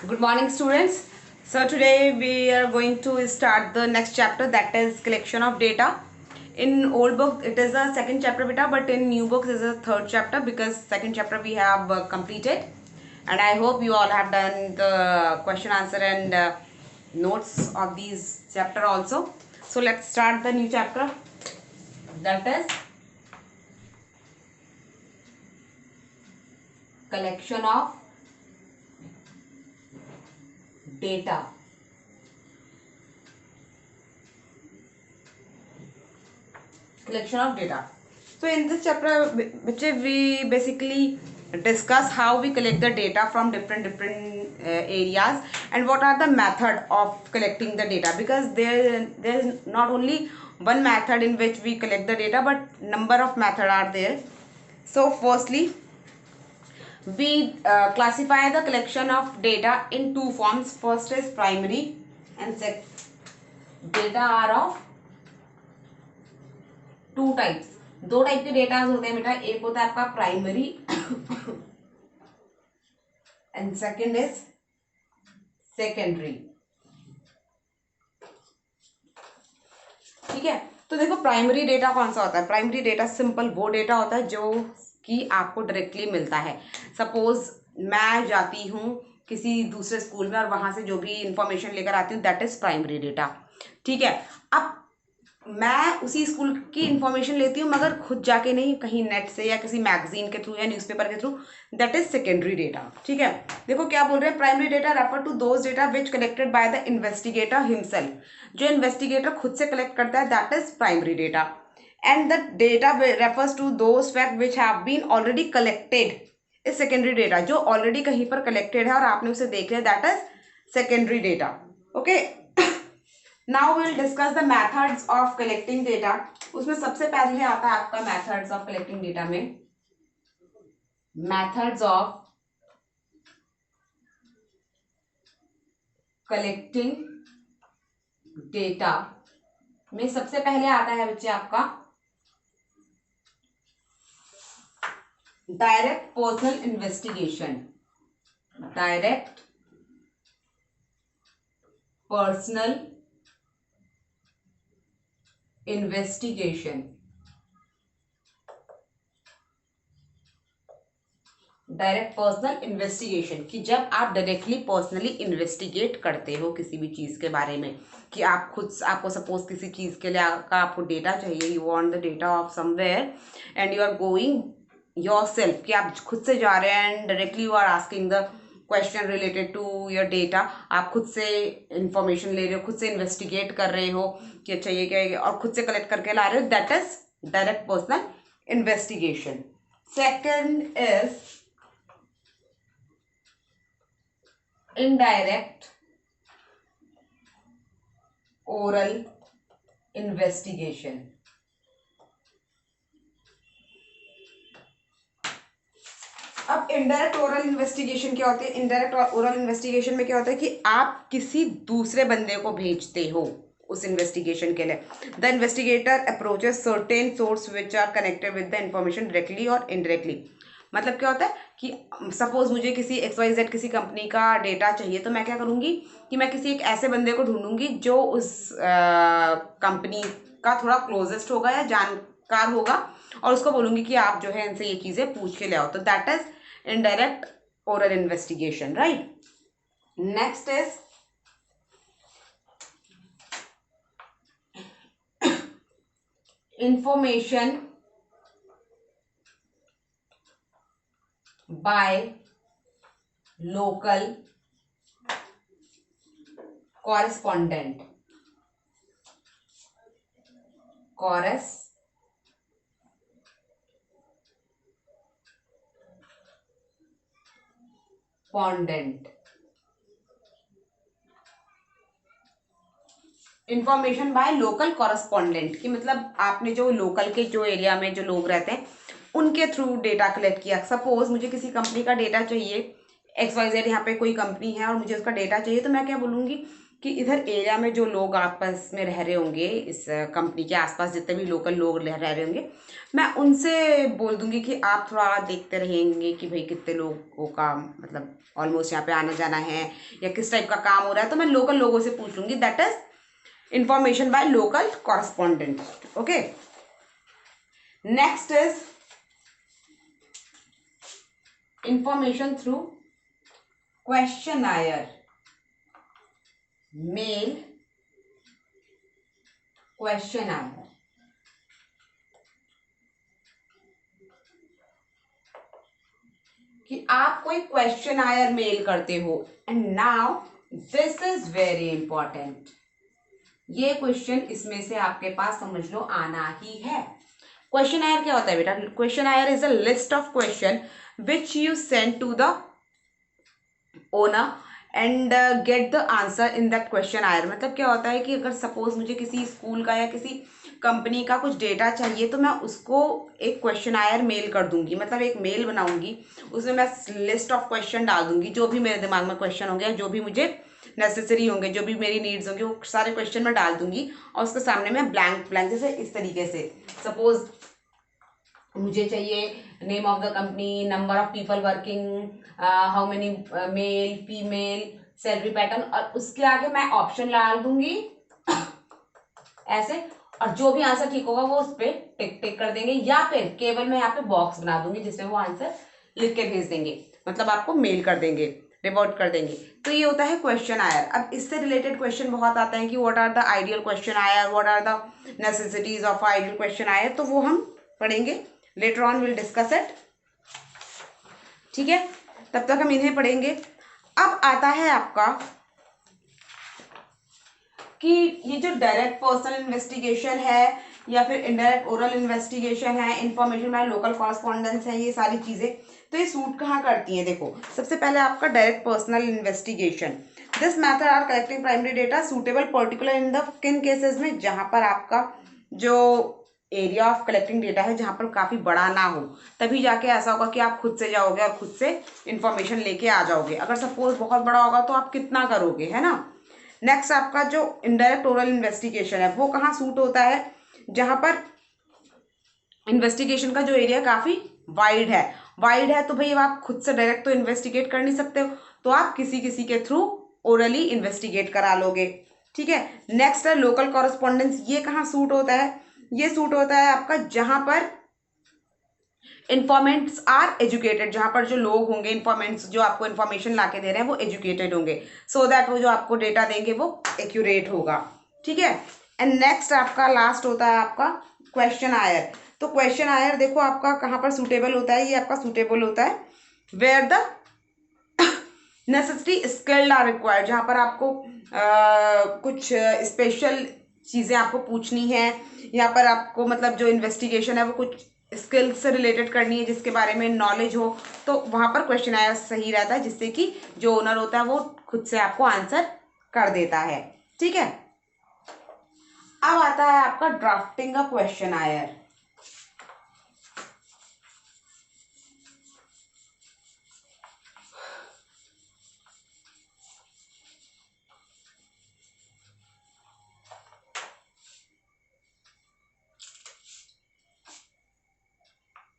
Good morning, students. So today we are going to start the next chapter, that is collection of data. In old book it is a second chapter beta, but in new book it is a third chapter because second chapter we have completed, and I hope you all have done the question answer and notes of these chapter also. So let's start the new chapter, that is collection of data. Collection of data. So in this chapter, which we basically discuss how we collect the data from different areas and what are the method of collecting the data, because there is not only one method in which we collect the data, but number of method are there. So firstly, we classify the collection of data in two forms. First is primary and data are of two types. दो type के data होते हैं बेटा. एक होता है आपका primary and second is secondary. ठीक है. तो देखो प्राइमरी डेटा कौन सा होता है. प्राइमरी डेटा सिंपल वो डेटा होता है जो कि आपको डायरेक्टली मिलता है. सपोज मैं जाती हूँ किसी दूसरे स्कूल में और वहां से जो भी इंफॉर्मेशन लेकर आती हूँ, दैट इज प्राइमरी डेटा. ठीक है. अब मैं उसी स्कूल की इंफॉर्मेशन लेती हूँ मगर खुद जाके नहीं, कहीं नेट से या किसी मैगजीन के थ्रू या न्यूज़पेपर के through, that is secondary data. ठीक है. देखो क्या बोल रहे हैं. Primary data refer to those data which collected by the investigator himself. जो इन्वेस्टिगेटर खुद से कलेक्ट करता है, that is primary data. And the data refers to those fact which have been already collected is secondary data. जो already कहीं पर collected है और आपने उसे देख लिया, that is secondary data. Okay. Now we will discuss the methods of collecting data. उसमें सबसे पहले आता है आपका methods of collecting data में methods of collecting data में सबसे पहले आता है बच्चे आपका direct personal investigation. Direct personal investigation. Direct personal investigation कि जब आप डायरेक्टली पर्सनली इन्वेस्टिगेट करते हो किसी भी चीज़ के बारे में, कि आप खुद आपको सपोज किसी चीज़ के लिए आपको डेटा चाहिए, you want the data of somewhere and you are going yourself, कि आप खुद से जा रहे हैं and directly you are asking the question related to your data. आप खुद से इंफॉर्मेशन ले रहे हो, खुद से इन्वेस्टिगेट कर रहे हो कि अच्छा ये क्या है, और खुद से कलेक्ट करके ला रहे हो, that is direct personal investigation. Second is indirect oral investigation. अब इनडायरेक्ट ओरल इन्वेस्टिगेशन क्या होती है. इनडायरेक्ट ओरल इन्वेस्टिगेशन में क्या होता है कि आप किसी दूसरे बंदे को भेजते हो उस इन्वेस्टिगेशन के लिए. The investigator approaches certain source which are connected with the information directly और इनडायरेक्टली. मतलब क्या होता है कि सपोज मुझे किसी XYZ किसी कंपनी का डेटा चाहिए, तो मैं क्या करूँगी कि मैं किसी एक ऐसे बंदे को ढूंढूंगी जो उस कंपनी का थोड़ा क्लोजेस्ट होगा या जानकार होगा, और उसको बोलूँगी कि आप जो है इनसे ये चीज़ें पूछ के ले आओ. तो that is indirect oral investigation, right? Next is information by local correspondent. Information by local correspondent की मतलब आपने जो लोकल के जो एरिया में जो लोग रहते हैं उनके थ्रू डेटा कलेक्ट किया. सपोज मुझे किसी कंपनी का डेटा चाहिए, XYZ यहाँ पे कोई कंपनी है और मुझे उसका डेटा चाहिए, तो मैं क्या बोलूँगी कि इधर एरिया में जो लोग आपस में रह रहे होंगे, इस कंपनी के आसपास जितने भी लोकल लोग रह रहे होंगे, मैं उनसे बोल दूंगी कि आप थोड़ा देखते रहेंगे कि भाई कितने लोगों का मतलब ऑलमोस्ट यहाँ पे आना जाना है या किस टाइप का काम हो रहा है। तो मैं लोकल लोगों से पूछ लूँगी, that is information by local correspondent. Okay, next is information through questionnaire, mail questionnaire. कि आप कोई क्वेश्चनायर मेल करते हो, and now this is very important. ये क्वेश्चन इसमें से आपके पास समझ लो आना ही है। क्वेश्चनायर क्या होता है बेटा? Questionnaire is a list of question which you send to the owner and get the answer in that questionnaire. मतलब क्या होता है कि अगर सपोज मुझे किसी स्कूल का या किसी कंपनी का कुछ डेटा चाहिए तो मैं उसको एक क्वेश्चनायर मेल कर दूंगी, मतलब एक मेल बनाऊंगी, उसमें मैं लिस्ट ऑफ क्वेश्चन डाल दूंगी, जो भी मेरे दिमाग में क्वेश्चन होंगे, जो भी मुझे नेसेसरी होंगे, जो भी मेरी नीड्स होंगे, वो सारे क्वेश्चन मैं डाल दूंगी और उसके सामने मैं ब्लैंक ब्लैंक जैसे इस तरीके से, सपोज मुझे चाहिए name of the company, number of people working, how many male female, salary pattern, और उसके आगे मैं ऑप्शन डाल दूंगी ऐसे, और जो भी आंसर ठीक होगा वो उस पर टिक टिक कर देंगे, या फिर केवल मैं यहाँ पे बॉक्स बना दूंगी जिसमें वो आंसर लिख के भेज देंगे, मतलब आपको मेल कर देंगे, रिपोर्ट कर देंगे। तो ये होता है क्वेश्चन आयर। अब इससे रिलेटेड क्वेश्चन बहुत आते हैं कि what are the ideal questionnaire, what are the necessities of ideal questionnaire, तो वो हम पढ़ेंगे, later on will discuss it. ठीक है, तब तक हम इन्हें पढ़ेंगे। अब आता है आपका कि ये जो डायरेक्ट पर्सनल इन्वेस्टिगेशन है या फिर इनडायरेक्ट ओरल इन्वेस्टिगेशन है, इंफॉर्मेशन बाय लोकल कॉरस्पॉन्डेंस है, ये सारी चीजें तो ये सूट कहाँ करती हैं? देखो, सबसे पहले आपका direct personal investigation, this method are collecting primary data suitable particular in the किन केसेस में, जहां पर आपका जो एरिया ऑफ कलेक्टिंग डेटा है जहां पर काफी बड़ा ना हो, तभी जाके ऐसा होगा कि आप खुद से जाओगे और खुद से इंफॉर्मेशन लेके आ जाओगे। अगर सपोज बहुत बड़ा होगा तो आप कितना करोगे, है ना। नेक्स्ट आपका जो इनडायरेक्ट ओरल इन्वेस्टिगेशन है वो कहाँ सूट होता है? जहां पर इन्वेस्टिगेशन का जो एरिया काफी वाइड है, तो भाई आप खुद से डायरेक्ट तो इन्वेस्टिगेट कर नहीं सकते हो, तो आप किसी किसी के थ्रू ओरली इन्वेस्टिगेट करा लोगे। ठीक है, नेक्स्ट है लोकल कॉरस्पॉन्डेंस। ये कहाँ सूट होता है? ये सूट होता है आपका जहां पर इन्फॉर्मेंट्स आर एजुकेटेड, जहां पर जो लोग होंगे, इन्फॉर्मेंट्स जो आपको इन्फॉर्मेशन ला के दे रहे हैं वो एजुकेटेड होंगे, सो दैट वो जो आपको डेटा देंगे वो एक्यूरेट होगा। ठीक है, एंड नेक्स्ट आपका लास्ट होता है आपका क्वेश्चन आयर। तो क्वेश्चन आयर देखो आपका कहाँ पर सूटेबल होता है? ये आपका सूटेबल होता है where the necessity skilled are required, जहाँ पर आपको कुछ स्पेशल चीज़ें आपको पूछनी है, यहाँ पर आपको मतलब जो इन्वेस्टिगेशन है वो कुछ स्किल से रिलेटेड करनी है जिसके बारे में नॉलेज हो, तो वहाँ पर क्वेश्चन आया सही रहता है, जिससे कि जो ओनर होता है वो खुद से आपको आंसर कर देता है। ठीक है, अब आता है आपका ड्राफ्टिंग का questionnaire.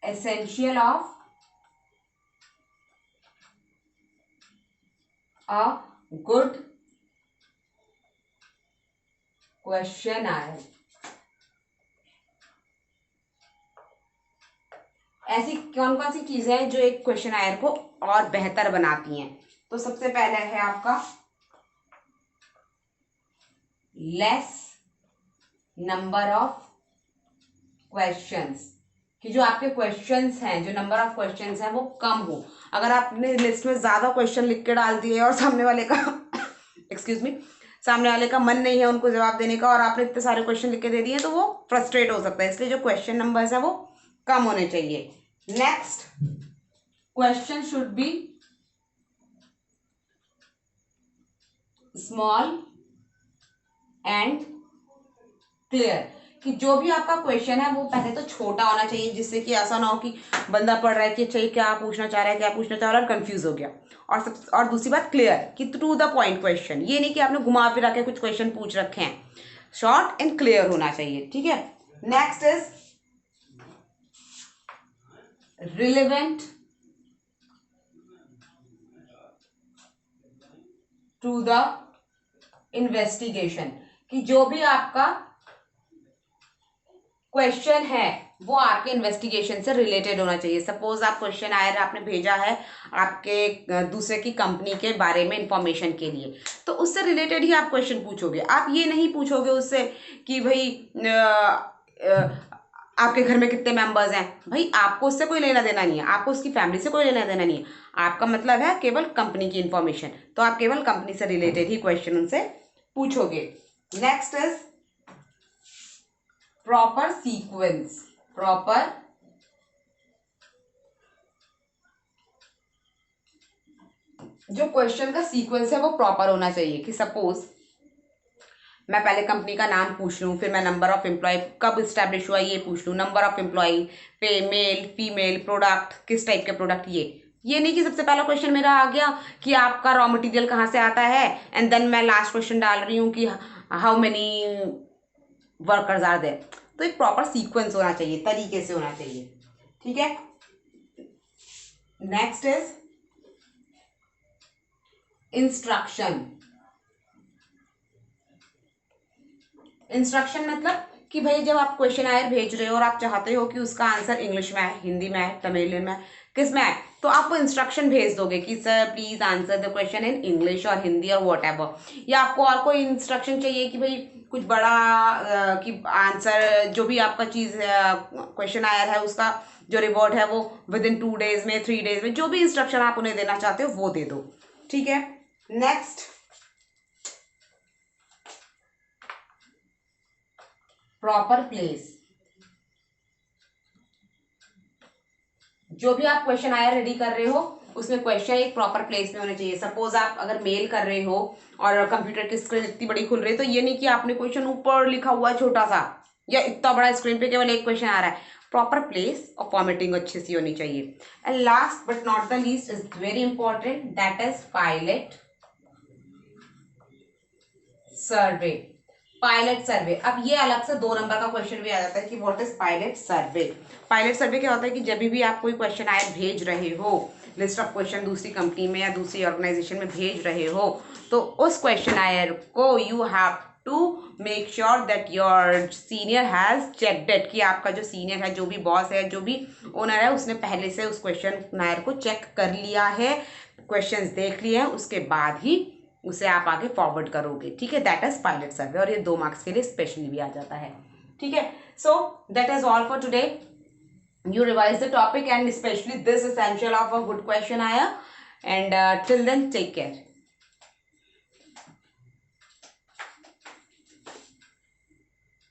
essential of a good questionnaire। ऐसी कौन कौन सी चीजें हैं जो एक क्वेश्चनायर को और बेहतर बनाती हैं? तो सबसे पहले है आपका लेस नंबर ऑफ क्वेश्चंस, कि जो आपके क्वेश्चंस हैं, जो नंबर ऑफ क्वेश्चंस हैं वो कम हो। अगर आपने लिस्ट में ज्यादा क्वेश्चन लिख के डाल दिए और सामने वाले का एक्सक्यूज मी, सामने वाले का मन नहीं है उनको जवाब देने का और आपने इतने सारे क्वेश्चन लिख के दे दिए तो वो फ्रस्ट्रेट हो सकता है, इसलिए जो क्वेश्चन नंबर्स है वो कम होने चाहिए। Next, question should be small and clear, कि जो भी आपका क्वेश्चन है वो पहले तो छोटा होना चाहिए, जिससे कि ऐसा ना हो कि बंदा पढ़ रहा है कि अच्छा क्या पूछना चाह रहा है, क्या पूछना चाह रहा है, और कंफ्यूज हो गया। और दूसरी बात क्लियर, कि टू द पॉइंट क्वेश्चन, ये नहीं कि आपने घुमा फिरा के कुछ क्वेश्चन पूछ रखे हैं, शॉर्ट एंड क्लियर होना चाहिए, ठीक है। Next is relevant to the investigation, कि जो भी आपका क्वेश्चन है वो आपके इन्वेस्टिगेशन से रिलेटेड होना चाहिए। सपोज आप क्वेश्चन आया, आपने भेजा है आपके दूसरे की कंपनी के बारे में इंफॉर्मेशन के लिए, तो उससे रिलेटेड ही आप क्वेश्चन पूछोगे। आप ये नहीं पूछोगे उससे कि भाई आपके घर में कितने मेंबर्स हैं, भाई आपको उससे कोई लेना देना नहीं है, आपको उसकी फैमिली से कोई लेना देना नहीं है, आपका मतलब है केवल कंपनी की इंफॉर्मेशन, तो आप केवल कंपनी से रिलेटेड ही क्वेश्चन उनसे पूछोगे। Next is proper sequence, proper जो क्वेश्चन का सीक्वेंस है वो प्रॉपर होना चाहिए। कि सपोज मैं पहले कंपनी का नाम पूछ लूँ, फिर मैं नंबर ऑफ एम्प्लॉय कब इस्टेब्लिश हुआ ये पूछ लूँ, नंबर ऑफ एम्प्लॉय, पे, मेल फीमेल, प्रोडक्ट किस टाइप के प्रोडक्ट, ये नहीं कि सबसे पहला क्वेश्चन मेरा आ गया कि आपका रॉ मटेरियल कहाँ से आता है, एंड देन मैं लास्ट क्वेश्चन डाल रही हूँ कि how many workers are there. तो एक प्रॉपर सीक्वेंस होना चाहिए, तरीके से होना चाहिए, ठीक है। Next is instruction. इंस्ट्रक्शन मतलब कि भाई जब आप क्वेश्चन आयर भेज रहे हो और आप चाहते हो कि उसका आंसर इंग्लिश में है, हिंदी में है, तमिल में है, किस में है, तो आप वो इंस्ट्रक्शन भेज दोगे कि sir please answer the question in English और हिंदी और वॉट एवर। या आपको और कोई इंस्ट्रक्शन चाहिए कि भाई कुछ बड़ा कि आंसर जो भी आपका चीज़ क्वेश्चन आयर है उसका जो रिवॉर्ड है वो विद इन 2 days में, 3 days में, जो भी इंस्ट्रक्शन आप उन्हें देना चाहते हो वो दे दो, ठीक है। नेक्स्ट प्रॉपर प्लेस, जो भी आप क्वेश्चन आया रेडी कर रहे हो उसमें क्वेश्चन एक प्रॉपर प्लेस में होना चाहिए। सपोज आप अगर मेल कर रहे हो और कंप्यूटर की स्क्रीन इतनी बड़ी खुल रही है, तो ये नहीं कि आपने क्वेश्चन ऊपर लिखा हुआ है छोटा सा, या इतना बड़ा स्क्रीन पे केवल एक क्वेश्चन आ रहा है। प्रॉपर प्लेस और फॉर्मेटिंग अच्छी सी होनी चाहिए। And last but not the least is very important, that is pilot survey. Pilot survey, अब ये अलग से 2 नंबर का क्वेश्चन भी आ जाता है कि what is pilot survey. Pilot survey क्या होता है कि जब भी आप कोई क्वेश्चन आए भेज रहे हो, लिस्ट ऑफ क्वेश्चन दूसरी कंपनी में या दूसरी ऑर्गेनाइजेशन में भेज रहे हो, तो उस क्वेश्चन आयर को you have to make sure that your senior has checked it, कि आपका जो सीनियर है, जो भी बॉस है, जो भी ओनर है, उसने पहले से उस क्वेश्चन आयर को चेक कर लिया है, क्वेश्चंस देख लिए हैं, उसके बाद ही उसे आप आगे फॉरवर्ड करोगे, ठीक है। दैट इज पायलट सर्वे, और ये 2 मार्क्स के लिए स्पेशली भी आ जाता है, ठीक है। So that is all for today. You revise the topic and especially this essential of a good question आया, and till then take care.